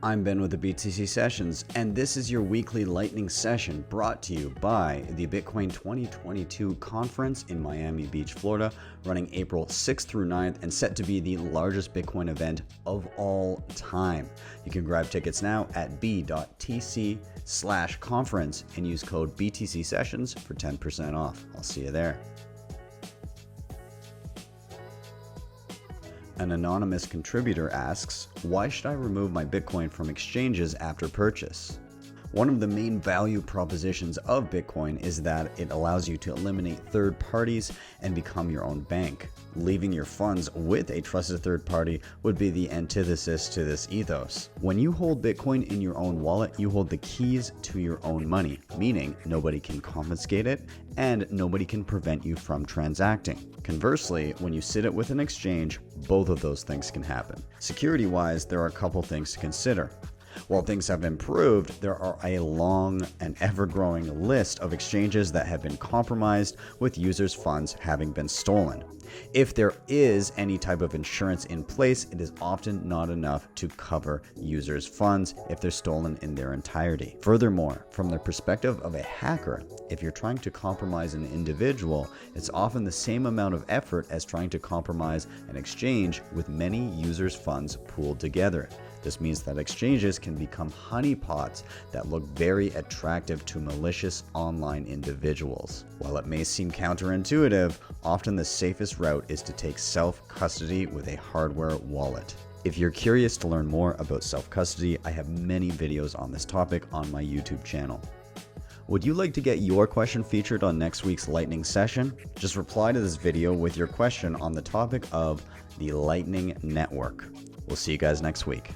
I'm Ben with the BTC Sessions, and this is your weekly lightning session brought to you by the Bitcoin 2022 conference in Miami Beach, Florida, running April 6th through 9th and set to be the largest Bitcoin event of all time. You can grab tickets now at b.tc/conference and use code BTC Sessions for 10% off. I'll see you there. An anonymous contributor asks, why should I remove my Bitcoin from exchanges after purchase? One of the main value propositions of Bitcoin is that it allows you to eliminate third parties and become your own bank. Leaving your funds with a trusted third party would be the antithesis to this ethos. When you hold Bitcoin in your own wallet, you hold the keys to your own money, meaning nobody can confiscate it and nobody can prevent you from transacting. Conversely, when you sit it with an exchange, both of those things can happen. Security-wise, there are a couple things to consider. While things have improved, there are a long and ever-growing list of exchanges that have been compromised with users' funds having been stolen. If there is any type of insurance in place, it is often not enough to cover users' funds if they're stolen in their entirety. Furthermore, from the perspective of a hacker, if you're trying to compromise an individual, it's often the same amount of effort as trying to compromise an exchange with many users' funds pooled together. This means that exchanges can become honeypots that look very attractive to malicious online individuals. While it may seem counterintuitive, often the safest route is to take self-custody with a hardware wallet. If you're curious to learn more about self-custody, I have many videos on this topic on my YouTube channel. Would you like to get your question featured on next week's Lightning session? Just reply to this video with your question on the topic of the Lightning Network. We'll see you guys next week.